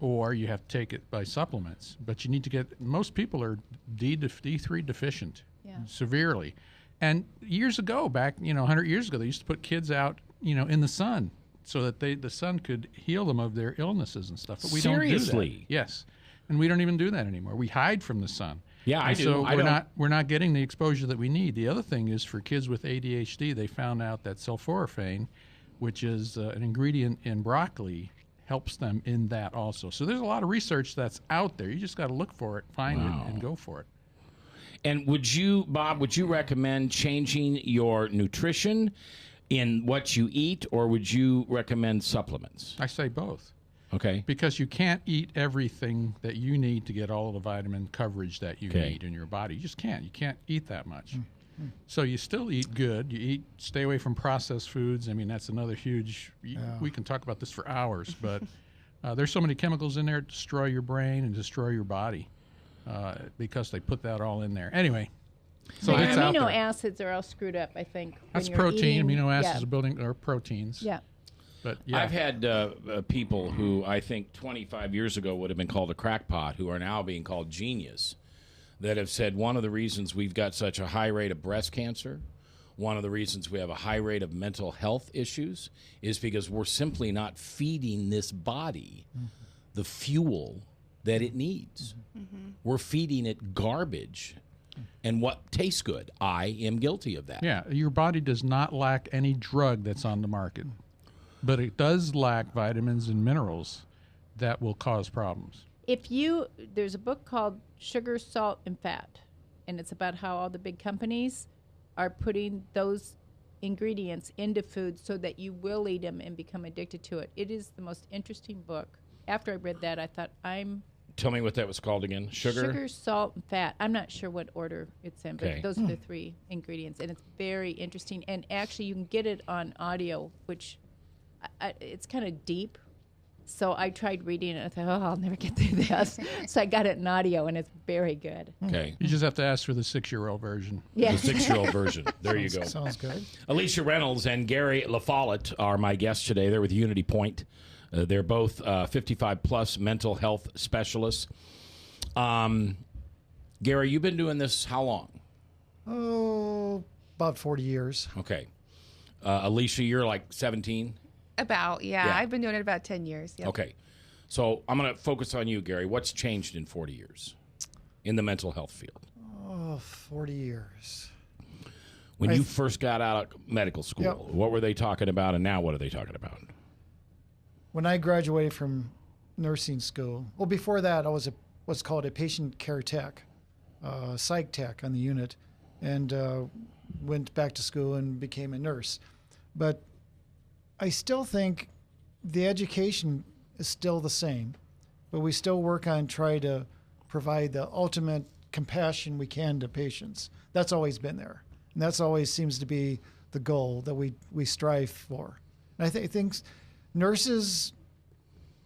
or you have to take it by supplements. But you need to get. Most people are D3 deficient severely. And years ago, back 100 years ago, they used to put kids out in the sun so that the sun could heal them of their illnesses and stuff. But we Seriously? don't do that. Yes. And we don't even do that anymore. We hide from the sun. Yeah, I And do. So I don't. we're not getting the exposure that we need. The other thing is for kids with ADHD, they found out that sulforaphane, which is an ingredient in broccoli, helps them in that also. So there's a lot of research that's out there. You just got to look for it, find it, and go for it. And Bob, would you recommend changing your nutrition in what you eat, or would you recommend supplements? I say both. Okay. Because you can't eat everything that you need to get all of the vitamin coverage that you need in your body. You just can't. You can't eat that much. So you still eat good. Stay away from processed foods. I mean, that's another huge, we can talk about this for hours, but there's so many chemicals in there to destroy your brain and destroy your body because they put that all in there. Anyway, so it's out there. Amino acids are all screwed up, I think. That's when you're protein. eating. Amino acids are proteins. Yeah. But yeah. I've had people who I think 25 years ago would have been called a crackpot, who are now being called genius, that have said one of the reasons we've got such a high rate of breast cancer, one of the reasons we have a high rate of mental health issues, is because we're simply not feeding this body the fuel that it needs. We're feeding it garbage and what tastes good. I am guilty of that. Yeah, your body does not lack any drug that's on the market, but it does lack vitamins and minerals that will cause problems. There's a book called Sugar, Salt, and Fat, and it's about how all the big companies are putting those ingredients into food so that you will eat them and become addicted to it. It is the most interesting book. After I read that, I thought, Tell me what that was called again. Sugar, salt, and fat. I'm not sure what order it's in, but those are the three ingredients, and it's very interesting. And actually, you can get it on audio, which it's kind of deep. So I tried reading it, and I thought, I'll never get through this. So I got it in audio, and it's very good. Okay. You just have to ask for the 6-year-old version. Yeah. The 6-year-old version. There you go. Sounds good. Alysha Reynolds and Gery LaFollette are my guests today. They're with Unity Point. They're both 55-plus mental health specialists. Gery, you've been doing this how long? Oh, about 40 years. Okay. Alysha, you're like 17? About, yeah. I've been doing it about 10 years. Yep. Okay. So I'm going to focus on you, Gery. What's changed in 40 years in the mental health field? Oh, 40 years. When you first got out of medical school, what were they talking about, and now what are they talking about? When I graduated from nursing school, well, before that, I was what's called a patient care tech, psych tech on the unit, and went back to school and became a nurse. But I still think the education is still the same, but we still work on trying to provide the ultimate compassion we can to patients. That's always been there, and that's always seems to be the goal that we strive for. And I think nurses,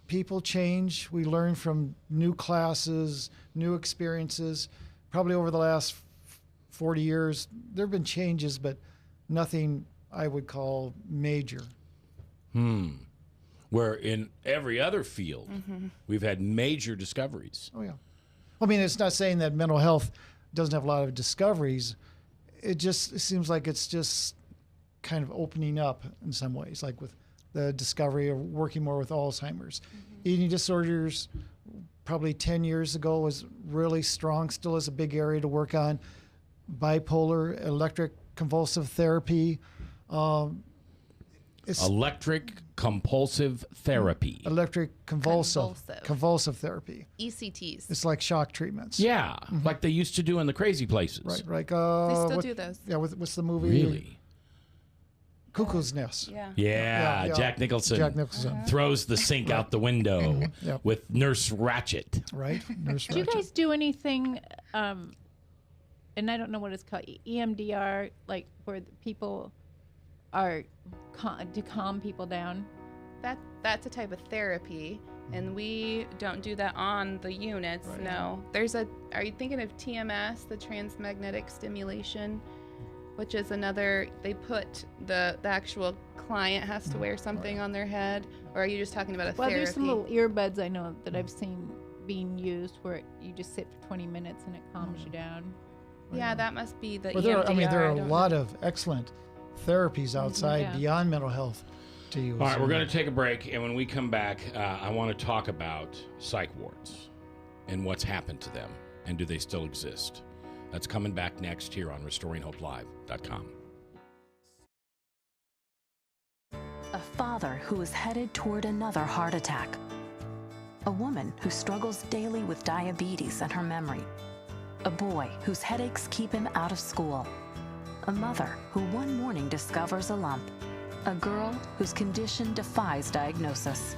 people change. We learn from new classes, new experiences. Probably over the last 40 years, there have been changes, but nothing I would call major. Where in every other field, we've had major discoveries. Oh, yeah. I mean, it's not saying that mental health doesn't have a lot of discoveries. It seems like it's just kind of opening up in some ways, like with the discovery of working more with Alzheimer's. Eating disorders, probably 10 years ago, was really strong, still is a big area to work on. Bipolar, electric convulsive therapy. Electric compulsive therapy. Electric convulsive therapy. ECTs. It's like shock treatments. Yeah, like they used to do in the crazy places. Right, like They still do those. Yeah, what's the movie? Really? Cuckoo's Nest. Yeah, Jack Nicholson. Throws the sink out the window with Nurse Ratched. Right, Nurse Ratched. Do you guys do anything, and I don't know what it's called, EMDR, like where the people are to calm people down? That's a type of therapy, and we don't do that on the units. Right. No, are you thinking of TMS, the transmagnetic stimulation, which is another? They put the actual client has to wear something on their head, or are you just talking about a therapy? Well, there's some little earbuds I know that I've seen being used where you just sit for 20 minutes and it calms you down. Yeah, that must be the EMDR. There are a lot of excellent therapies outside beyond mental health. to you. All right, we're going to take a break, and when we come back, I want to talk about psych wards and what's happened to them, and do they still exist? That's coming back next here on RestoringHopeLive.com. A father who is headed toward another heart attack. A woman who struggles daily with diabetes and her memory. A boy whose headaches keep him out of school. A mother who one morning discovers a lump. A girl whose condition defies diagnosis.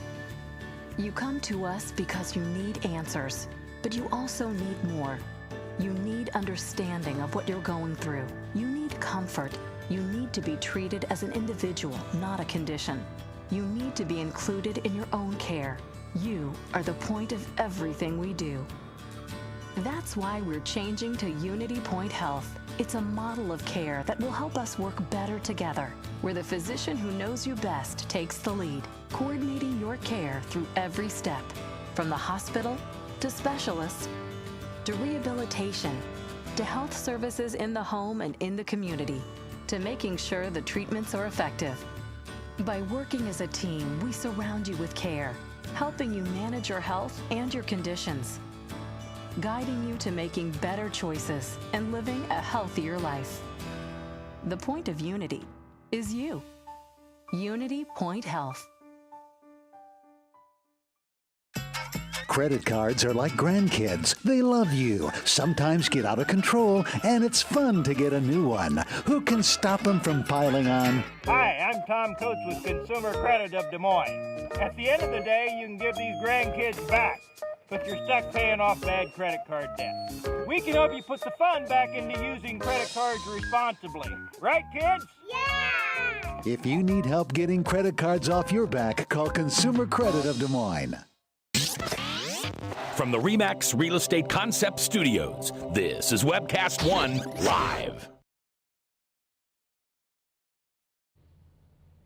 You come to us because you need answers, but you also need more. You need understanding of what you're going through. You need comfort. You need to be treated as an individual, not a condition. You need to be included in your own care. You are the point of everything we do. That's why we're changing to Unity Point Health. It's a model of care that will help us work better together, where the physician who knows you best takes the lead, coordinating your care through every step, from the hospital to specialists to rehabilitation to health services in the home and in the community, to making sure the treatments are effective. By working as a team, we surround you with care, helping you manage your health and your conditions, guiding you to making better choices and living a healthier life. The point of Unity is you. Unity Point Health. Credit cards are like grandkids. They love you, sometimes get out of control, and it's fun to get a new one. Who can stop them from piling on? Hi, I'm Tom Coates with Consumer Credit of Des Moines. At the end of the day, you can give these grandkids back, but you're stuck paying off bad credit card debt. We can help you put the fun back into using credit cards responsibly. Right, kids? Yeah! If you need help getting credit cards off your back, call Consumer Credit of Des Moines. From the RE/MAX Real Estate Concept Studios, this is Webcast One Live.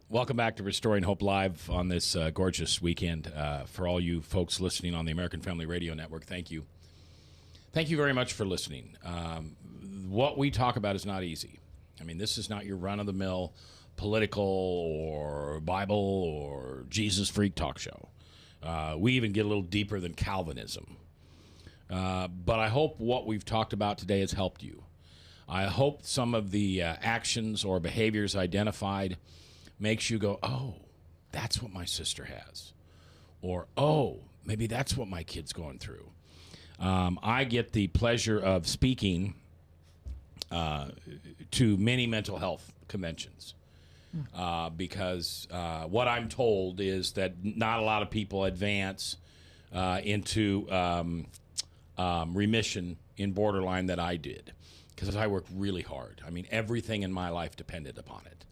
Welcome back to Restoring Hope Live on this gorgeous weekend. For all you folks listening on the American Family Radio Network, thank you. Thank you very much for listening. What we talk about is not easy. I mean, this is not your run-of-the-mill political or Bible or Jesus freak talk show. We even get a little deeper than Calvinism. But I hope what we've talked about today has helped you. I hope some of the actions or behaviors identified makes you go, oh, that's what my sister has. Or, oh, maybe that's what my kid's going through. I get the pleasure of speaking to many mental health conventions. Because what I'm told is that not a lot of people advance into remission in borderline that I did, because I worked really hard. I mean, everything in my life depended upon it.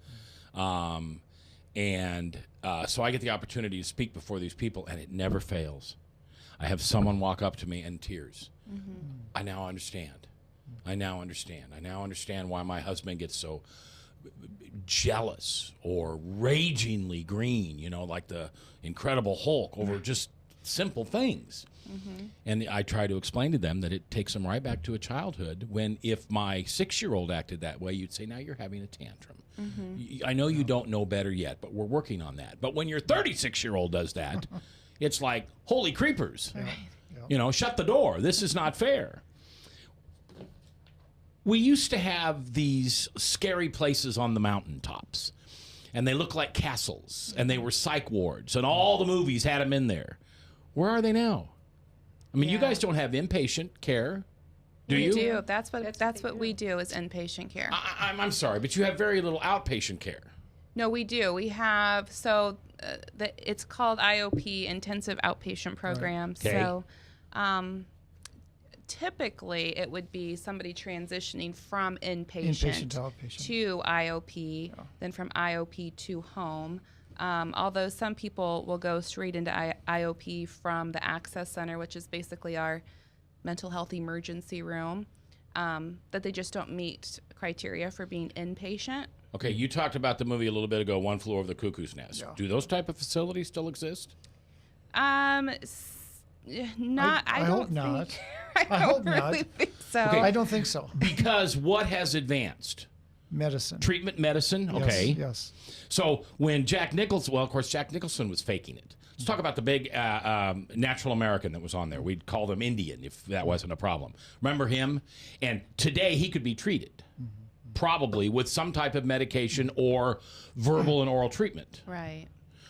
So I get the opportunity to speak before these people, and it never fails. I have someone walk up to me in tears. Mm-hmm. I now understand. I now understand why my husband gets so jealous or ragingly green, you know, like the Incredible Hulk over just simple things. Mm-hmm. And I try to explain to them that it takes them right back to a childhood when if my 6-year-old acted that way, you'd say, now you're having a tantrum. Mm-hmm. I know you don't know better yet, but we're working on that. But when your 36-year-old does that, it's like, holy creepers. Right. You know, shut the door. This is not fair. We used to have these scary places on the mountaintops, and they looked like castles, and they were psych wards, and all the movies had them in there. Where are they now? I mean, you guys don't have inpatient care, do you? We do. That's what we do is inpatient care. I'm sorry, but you have very little outpatient care. No, we do. We have, it's called IOP, Intensive Outpatient Program. Right. Okay. So typically it would be somebody transitioning from inpatient to IOP, then from IOP to home. Although some people will go straight into IOP from the Access Center, which is basically our mental health emergency room, that they just don't meet criteria for being inpatient. Okay, you talked about the movie a little bit ago, One Flew Over the Cuckoo's Nest. Yeah. Do those type of facilities still exist? I hope not. I hope not. Think so. Okay. I don't think so. Because what has advanced? medicine. Treatment medicine? Yes, Okay. Yes. So when Jack Nicholson, well, of course, Jack Nicholson was faking it. Let's talk about the big natural American that was on there. We'd call them Indian if that wasn't a problem. Remember him? And today he could be treated, probably with some type of medication or verbal and oral treatment. Right.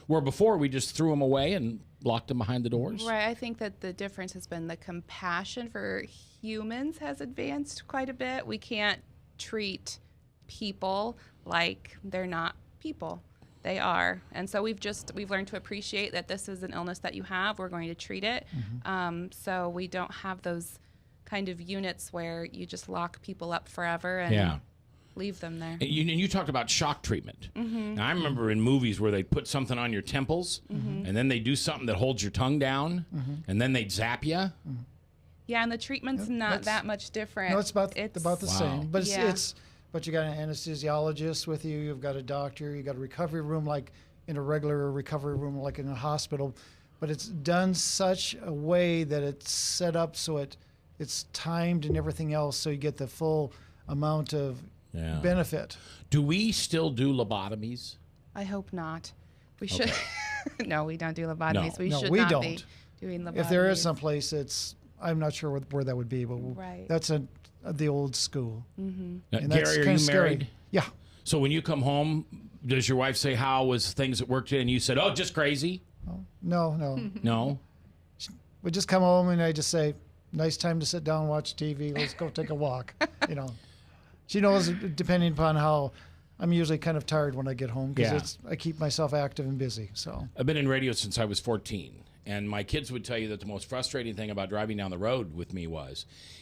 Where before we just threw him away and locked him behind the doors. Right. I think that the difference has been the compassion for humans has advanced quite a bit. We can't treat people like they're not people. They are. And so we've learned to appreciate that this is an illness that you have. We're going to treat it. So we don't have those kind of units where you just lock people up forever and leave them there. And you talked about shock treatment. Now, I remember in movies where they put something on your temples and then they do something that holds your tongue down and then they'd zap you. Yeah, and the treatment's not that much different. No, it's about the same. But but you got an anesthesiologist with you. You've got a doctor. You got a recovery room like in a regular recovery room like in a hospital. But it's done such a way that it's set up so it's timed and everything else, so you get the full amount of benefit. Do we still do lobotomies? I hope not. We should. No, we don't do lobotomies. No. We should we not don't. be doing lobotomies. If there is some place, I'm not sure where that would be, but that's the old school. Now, And that's Gery, are kinda you scary. married? Yeah. So when you come home, does your wife say, how was things at work today? And you said, oh, just crazy? No. No? We just come home and I just say, nice time to sit down and watch TV. Let's go take a walk. She knows, depending upon how, I'm usually kind of tired when I get home because I keep myself active and busy. So I've been in radio since I was 14. And my kids would tell you that the most frustrating thing about driving down the road with me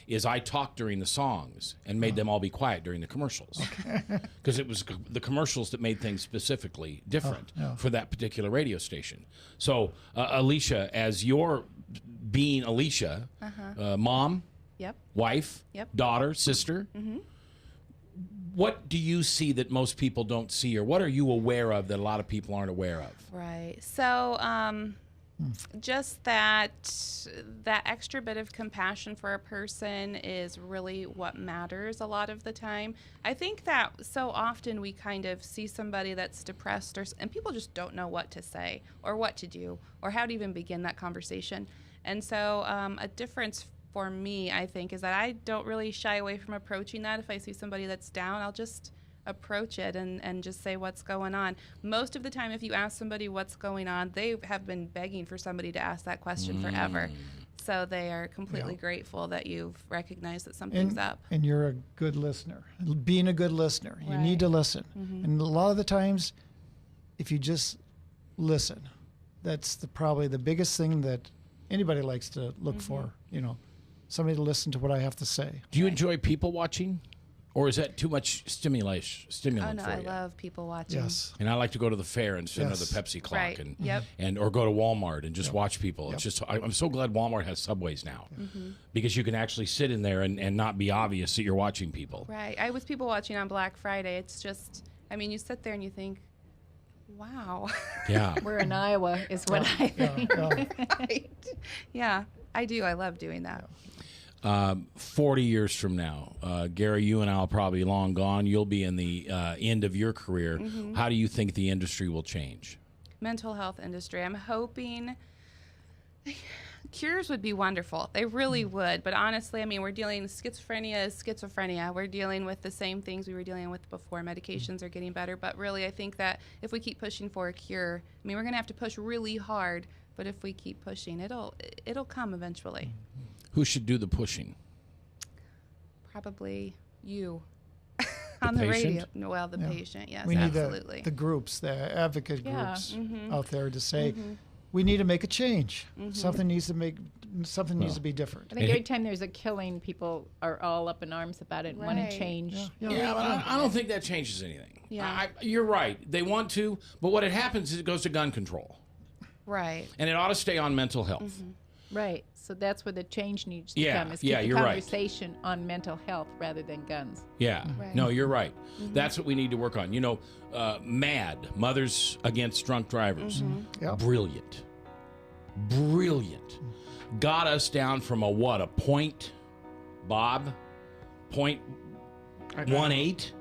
is I talked during the songs and made them all be quiet during the commercials. Because it was the commercials that made things specifically different for that particular radio station. So, Alysha, as you're being Alysha, mom, wife, daughter, sister, what do you see that most people don't see, or what are you aware of that a lot of people aren't aware of? Right. So, just that extra bit of compassion for a person is really what matters a lot of the time. I think that so often we kind of see somebody that's depressed and people just don't know what to say or what to do or how to even begin that conversation. And so a difference for me, I think, is that I don't really shy away from approaching that. If I see somebody that's down, I'll just approach it and just say what's going on. Most of the time, if you ask somebody what's going on, they have been begging for somebody to ask that question forever. So they are completely grateful that you've recognized that something's up. And you're a good listener. Being a good listener, you need to listen. And a lot of the times, if you just listen, that's probably the biggest thing that anybody likes to look for. Somebody to listen to what I have to say. Do you enjoy people watching? Or is that too much stimulant Oh, no, for you? I love people watching. Yes. And I like to go to the fair and sit under the Pepsi clock Right. and or go to Walmart and just watch people. It's just I'm so glad Walmart has Subways now because you can actually sit in there and not be obvious that you're watching people. Right. I was people watching on Black Friday. It's just, you sit there and you think, wow. Yeah. We're in Iowa is what I think. Right. Yeah, I do. I love doing that. 40 years from now, Gery, you and I will probably be long gone. You'll be in the end of your career. How do you think the industry will change? Mental health industry. I'm hoping cures would be wonderful. They really would. But honestly, we're dealing with schizophrenia. We're dealing with the same things we were dealing with before. Medications are getting better. But really, I think that if we keep pushing for a cure, we're going to have to push really hard. But if we keep pushing, it'll come eventually. Who should do the pushing? Probably you on the radio. Well, the patient, yes, we need absolutely. the groups, the advocate groups out there to say, we need to make a change. Something needs to be different. I think every time there's a killing, people are all up in arms about it and want to change. Yeah, but I don't think that changes anything. Yeah. You're right. They want to, but what happens is it goes to gun control. Right. And it ought to stay on mental health. Right. So that's where the change needs to come. Is keep the you're right. conversation on mental health rather than guns. Yeah. Right. No, you're right. That's what we need to work on. MAD, Mothers Against Drunk Drivers. Brilliant. Got us down from a point, Bob? 0.18?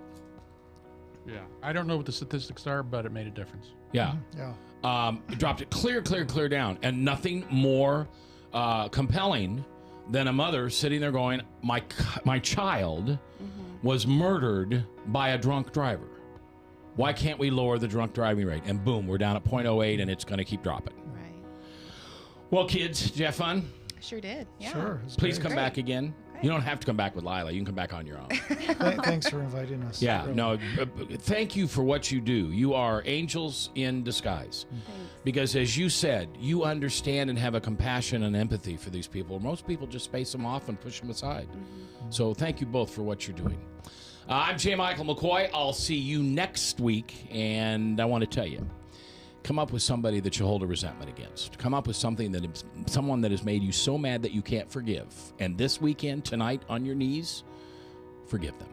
Yeah. I don't know what the statistics are, but it made a difference. Yeah. Yeah. It dropped it clear down. And nothing more compelling than a mother sitting there going, my child was murdered by a drunk driver. Why can't we lower the drunk driving rate? And boom, we're down at 0.08, and it's going to keep dropping. Right. Well, kids, did you have fun? Sure did. Yeah. Sure. it's Please great. come back again. You don't have to come back with Lila. You can come back on your own. Thanks for inviting us. Yeah, Really. no, thank you for what you do. You are angels in disguise. Because as you said, you understand and have a compassion and empathy for these people. Most people just space them off and push them aside. So thank you both for what you're doing. I'm J. Michael McCoy. I'll see you next week. And I want to tell you, come up with somebody that you hold a resentment against. Come up with someone that has made you so mad that you can't forgive. And this weekend, tonight, on your knees, forgive them.